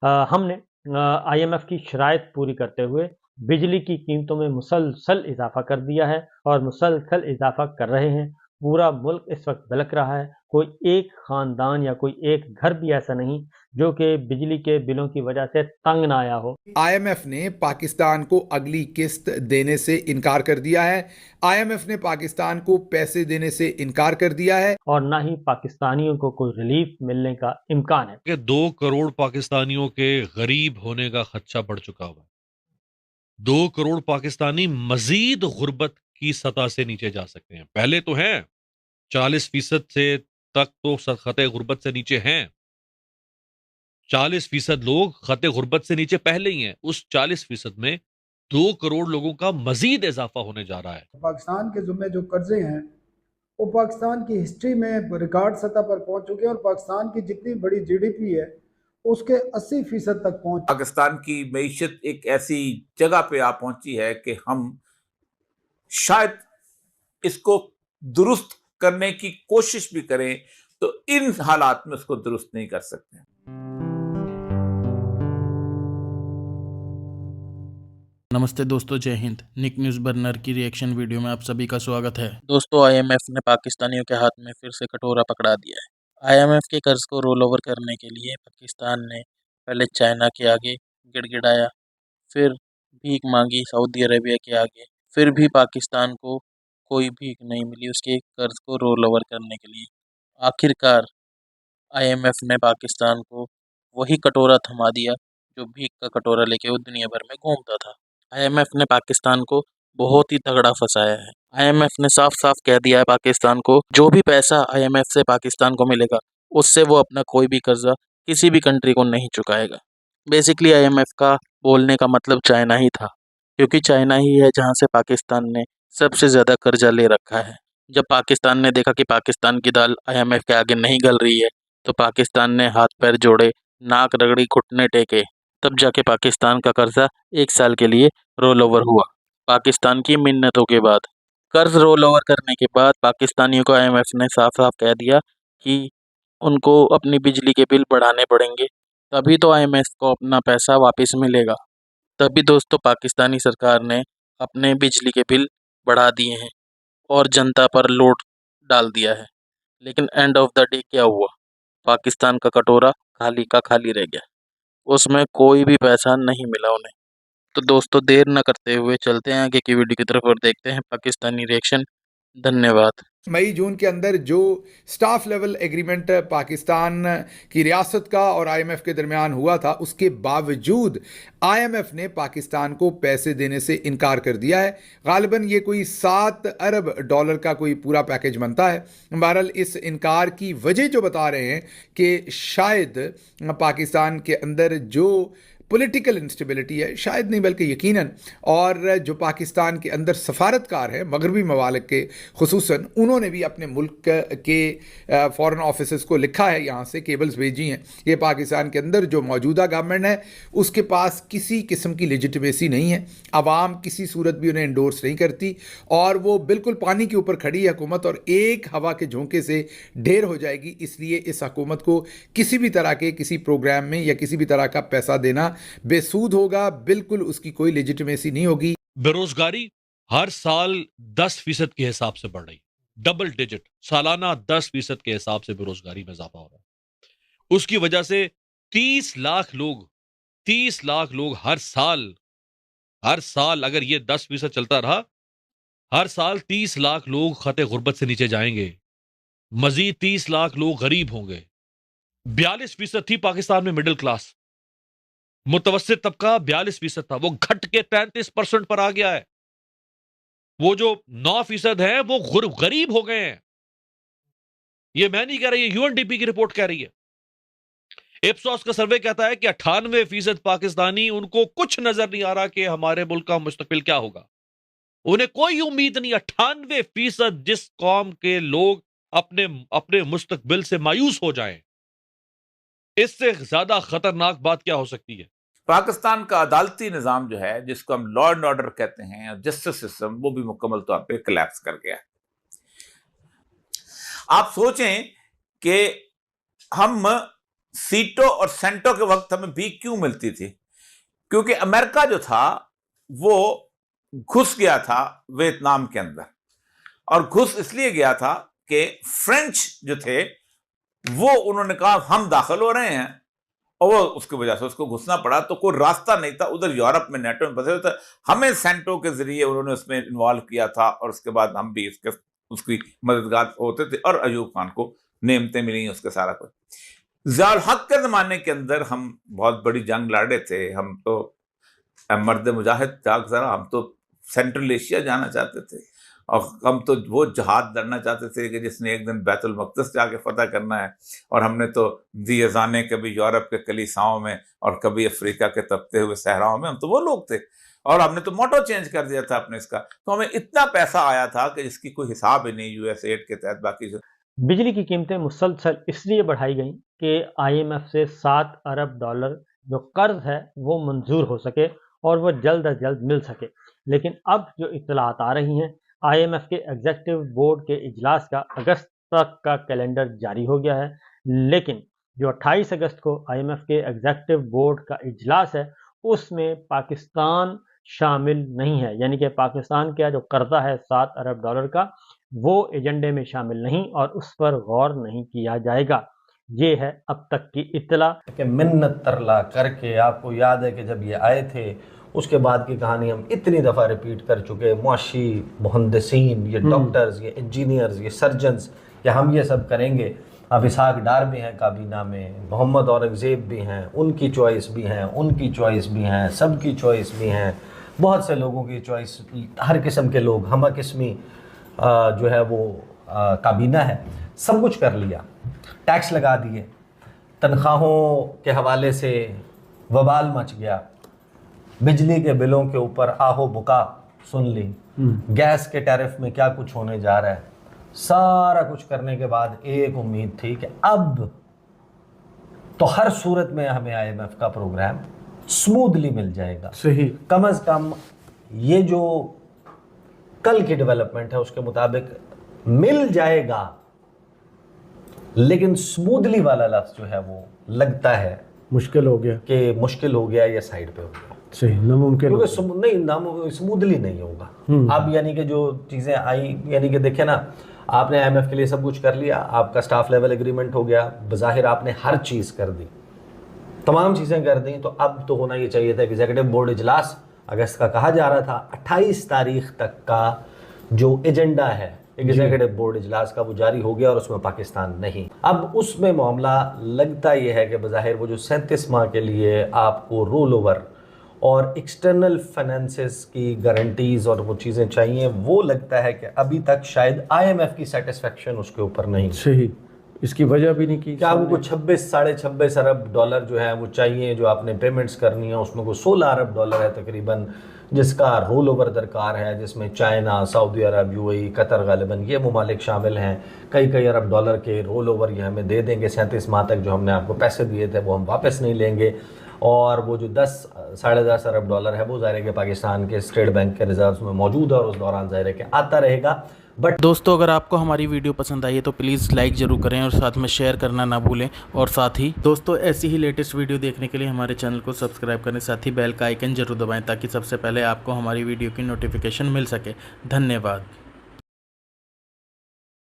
हमने आईएमएफ की शराइत पूरी करते हुए बिजली की कीमतों में मुसलसल इजाफा कर दिया है और मुसलसल इजाफा कर रहे हैं। पूरा मुल्क इस वक्त बिलख रहा है। कोई एक खानदान या कोई एक घर भी ऐसा नहीं जो कि बिजली के बिलों की वजह से तंग ना आया हो। आईएमएफ ने पाकिस्तान को अगली किस्त देने से इनकार कर दिया है। आईएमएफ ने पाकिस्तान को पैसे देने से इनकार कर दिया है और ना ही पाकिस्तानियों को कोई रिलीफ मिलने का इम्कान है कि 2 करोड़ पाकिस्तानियों के गरीब होने का खदशा बढ़ चुका हुआ है। 2 करोड़ पाकिस्तानी मजीद गुर्बत की सतह से नीचे जा सकते हैं। पहले तो हैं 40% से तक तो खते गुर्बत से नीचे हैं। 40% लोग खते गुर्बत से नीचे पहले ही हैं। उस 40% में 2 करोड़ लोगों का मजीद इजाफा होने जा रहा है। पाकिस्तान के जुम्मे जो कर्जे हैं वो पाकिस्तान की हिस्ट्री में रिकॉर्ड सतह पर पहुंच चुके हैं और पाकिस्तान की जितनी बड़ी जीडीपी है उसके 80% तक पहुंच। पाकिस्तान की मईशत एक ऐसी जगह पे आ पहुंची है कि हम शायद इसको दुरुस्त करने की कोशिश भी करें तो इन हालात में उसको दुरुस्त नहीं कर सकते। नमस्ते दोस्तों, जय हिंद। निक न्यूज़ बर्नर की रिएक्शन वीडियो में आप सभी का स्वागत है। दोस्तों, आईएमएफ ने पाकिस्तानियों के हाथ में फिर से कटोरा पकड़ा दिया है। आईएमएफ के कर्ज को रोल ओवर करने के लिए पाकिस्तान ने पहले चाइना के आगे गिड़गिड़ाया, फिर भीख मांगी सऊदी अरेबिया के आगे, फिर भी पाकिस्तान को कोई भीख नहीं मिली उसके कर्ज को रोल ओवर करने के लिए। आखिरकार आईएमएफ ने पाकिस्तान को वही कटोरा थमा दिया जो भीख का कटोरा लेके वो दुनिया भर में घूमता था। आईएमएफ ने पाकिस्तान को बहुत ही तगड़ा फंसाया है। आईएमएफ ने साफ साफ कह दिया है पाकिस्तान को, जो भी पैसा आईएमएफ से पाकिस्तान को मिलेगा उससे वो अपना कोई भी कर्जा किसी भी कंट्री को नहीं चुकाएगा। बेसिकली आईएमएफ का बोलने का मतलब चाइना ही था, क्योंकि चाइना ही है जहां से पाकिस्तान ने सबसे ज़्यादा कर्जा ले रखा है। जब पाकिस्तान ने देखा कि पाकिस्तान की दाल आईएमएफ के आगे नहीं गल रही है तो पाकिस्तान ने हाथ पैर जोड़े, नाक रगड़ी, घुटने टेके, तब जाके पाकिस्तान का कर्जा 1 साल के लिए रोल ओवर हुआ। पाकिस्तान की मिन्नतों के बाद कर्ज रोल ओवर करने के बाद पाकिस्तानियों को आईएमएफ ने साफ साफ कह दिया कि उनको अपनी बिजली के बिल बढ़ाने पड़ेंगे, तभी तो आईएमएफ को अपना पैसा वापस मिलेगा। तभी दोस्तों पाकिस्तानी सरकार ने अपने बिजली के बिल बढ़ा दिए हैं और जनता पर लोड डाल दिया है। लेकिन एंड ऑफ द डे क्या हुआ? पाकिस्तान का कटोरा खाली का खाली रह गया, उसमें कोई भी पैसा नहीं मिला उन्हें। तो दोस्तों देर न करते हुए चलते हैं आगे की वीडियो की तरफ और देखते हैं पाकिस्तानी रिएक्शन। धन्यवाद। मई जून के अंदर जो स्टाफ लेवल एग्रीमेंट पाकिस्तान की रियासत का और आईएमएफ के दरमियान हुआ था, उसके बावजूद आईएमएफ ने पाकिस्तान को पैसे देने से इनकार कर दिया है। गालिबन ये कोई $7 अरब का कोई पूरा पैकेज बनता है। बहरहाल इस इनकार की वजह जो बता रहे हैं कि शायद पाकिस्तान के अंदर जो पॉलिटिकल इंस्टेबिलिटी है, शायद नहीं बल्कि यकीनन, और जो पाकिस्तान के अंदर सफारतकार हैं मगरबी ममालिक के खुसूसन, उन्होंने भी अपने मुल्क के फॉरेन ऑफिसेस को लिखा है, यहाँ से केबल्स भेजी हैं कि पाकिस्तान के अंदर जो मौजूदा गवर्नमेंट है उसके पास किसी किस्म की लेजिटिमेसी नहीं है, आवाम किसी सूरत भी उन्हें इंडोर्स नहीं करती और वो बिल्कुल पानी के ऊपर खड़ी है हुकूमत और एक हवा के झोंके से ढेर हो जाएगी। इसलिए इस हुकूमत को किसी भी तरह के किसी प्रोग्राम में या किसी भी तरह का पैसा देना बेसूद होगा, बिल्कुल उसकी कोई लेजिटिमेसी नहीं होगी। बेरोजगारी हर साल 10% के हिसाब से बढ़ रही, डबल डिजिट सालाना 10% के हिसाब से बेरोजगारी में इजाफा हो रहा है। उसकी वजह से 30 लाख लोग हर साल अगर ये 10% चलता रहा, हर साल 30 लाख लोग खते गुर्बत से नीचे जाएंगे, मजीद 30 लाख लोग गरीब होंगे। 42% थी पाकिस्तान में मिडिल क्लास, मुतवस्सित तबका 42% था, वो घट के 33% पर आ गया है। वो जो 9% है वो गरीब हो गए हैं। ये मैं नहीं कह रहा, ये यूएनडीपी की रिपोर्ट कह रही है। इप्सॉस का सर्वे कहता है कि 98% पाकिस्तानी, उनको कुछ नजर नहीं आ रहा कि हमारे मुल्क का मुस्तकबिल क्या होगा। उन्हें कोई उम्मीद नहीं। 98% जिस कौम के लोग अपने अपने मुस्तकबिल से मायूस हो जाएं, इससे ज्यादा खतरनाक बात क्या हो सकती है। पाकिस्तान का अदालती निज़ाम जो है, जिसको हम लॉ एंड ऑर्डर कहते हैं, और जस्टिस सिस्टम, वो भी मुकम्मल तौर पे कोलैप्स कर गया है। आप सोचें कि हम सीटों और सेंटों के वक्त हमें भीख क्यों मिलती थी? क्योंकि अमेरिका जो था वो घुस गया था वियतनाम के अंदर, और घुस इसलिए गया था कि फ्रेंच जो थे वो उन्होंने कहा हम दाखिल हो रहे हैं, और वो उसकी वजह से उसको घुसना पड़ा। तो कोई रास्ता नहीं था, उधर यूरोप में नेटो में फंसे हुए थे, हमें सेंटो के जरिए उन्होंने उसमें इन्वॉल्व किया था, और उसके बाद हम भी उसकी मददगार होते थे, और अयूब खान को नेमतें मिली उसके सारा कुछ। ज़ियाउल हक के ज़माने के अंदर हम बहुत बड़ी जंग लड़े थे, हम तो मर्द मुजाहिद जाग जरा, हम तो सेंट्रल एशिया जाना चाहते थे, और हम तो वो जहाद लड़ना चाहते थे कि जिसने एक दिन बैतुल मक़दस जाके फतह करना है, और हमने तो दिए जाने कभी यूरोप के कलीसाओं में और कभी अफ्रीका के तपते हुए सहराओं में, हम तो वो लोग थे, और हमने तो मोटो चेंज कर दिया था अपने इसका। तो हमें इतना पैसा आया था कि जिसकी कोई हिसाब ही नहीं, यूएस एड के तहत। बाकी जो बिजली की कीमतें मुसलसल इसलिए बढ़ाई गई कि आईएमएफ से 7 अरब डॉलर जो कर्ज है वो मंजूर हो सके और वो जल्द अज जल्द मिल सके। लेकिन अब जो इत्तलात आ रही हैं, आईएमएफ के एग्जीक्यूटिव बोर्ड के इजलास का अगस्त तक का कैलेंडर जारी हो गया है, लेकिन जो 28 अगस्त को आईएमएफ के एग्जीक्यूटिव बोर्ड का इजलास है उसमें पाकिस्तान शामिल नहीं है। यानी कि पाकिस्तान का जो कर्जा है 7 अरब डॉलर का, वो एजेंडे में शामिल नहीं और उस पर गौर नहीं किया जाएगा। ये है अब तक की इत्तला। कि मिन्नत तरला करके, आपको याद है कि जब ये आए थे उसके बाद की कहानी हम इतनी दफ़ा रिपीट कर चुके, मुआशी मुहंदिसीन, ये डॉक्टर्स, ये इंजीनियर्स, ये सर्जन्स, कि हम ये सब करेंगे। अब इसहाक डार भी हैं काबीना में, मोहम्मद औरंगज़ेब भी हैं, उनकी चॉइस भी हैं, उनकी चॉइस भी हैं, सबकी चॉइस भी हैं, बहुत से लोगों की चॉइस, हर किस्म के लोग, हम किस्मी जो है वो काबीना है। सब कुछ कर लिया, टैक्स लगा दिए, तनख्वाहों के हवाले से वबाल मच गया, बिजली के बिलों के ऊपर आहो बुका सुन ली, गैस के टैरिफ में क्या कुछ होने जा रहा है। सारा कुछ करने के बाद एक उम्मीद थी कि अब तो हर सूरत में हमें आईएमएफ का प्रोग्राम स्मूथली मिल जाएगा। सही, कम से कम ये जो कल की डेवलपमेंट है उसके मुताबिक मिल जाएगा, लेकिन स्मूथली वाला लफ्ज जो है वो लगता है मुश्किल हो गया कि मुश्किल हो गया या साइड पे हो गया। सही, नामुमकिन, क्योंकि नहीं स्मूथली नहीं होगा। अब यानी कि जो चीज़ें आई, यानी कि देखे ना, आपने आईएमएफ के लिए सब कुछ कर लिया, आपका स्टाफ लेवल एग्रीमेंट हो गया, बज़ाहिर आपने हर चीज़ कर दी, तमाम चीज़ें कर दी, तो अब तो होना ये चाहिए था एग्जीक्यूटिव बोर्ड इजलास अगस्त का कहा जा रहा था, 28 तारीख तक का जो एजेंडा है एग्जीक्यूटिव बोर्ड इजलास का वो जारी हो गया, और उसमें पाकिस्तान नहीं। अब उसमें मामला लगता ये है कि बज़ाहिर वो जो 37 माह के लिए आपको रोल ओवर और एक्सटर्नल फाइनेंसेस की गारंटीज और वो चीज़ें चाहिए, वो लगता है कि अभी तक शायद आईएमएफ की सेटिस्फेक्शन उसके ऊपर नहीं। सही, इसकी वजह भी नहीं की। क्या आपको 26 साढ़े 26 अरब डॉलर जो है वो चाहिए, जो आपने पेमेंट्स करनी है, उसमें को 16 अरब डॉलर है तकरीबन, जिसका रोल ओवर दरकार है, जिसमें चाइना, सऊदी अरब, यूएई, कतर गालिबन ये ममालिक शामिल हैं। कई अरब डॉलर के रोल ओवर ये हमें दे देंगे, 37 माह तक जो हमने आपको पैसे दिए थे वो हम वापस नहीं लेंगे, और वो जो 10 साढ़े 10 अरब डॉलर है वो ज़ाहिर है कि पाकिस्तान के स्टेट बैंक के रिजर्व्स में मौजूद है, और उस दौरान ज़ाहिर है कि आता रहेगा। बट दोस्तों, अगर आपको हमारी वीडियो पसंद आई है तो प्लीज़ लाइक ज़रूर करें और साथ में शेयर करना ना भूलें। और साथ ही दोस्तों, ऐसी ही लेटेस्ट वीडियो देखने के लिए हमारे चैनल को सब्सक्राइब करें, साथ ही बेल का आइकन ज़रूर दबाएं ताकि सबसे पहले आपको हमारी वीडियो की नोटिफिकेशन मिल सके। धन्यवाद।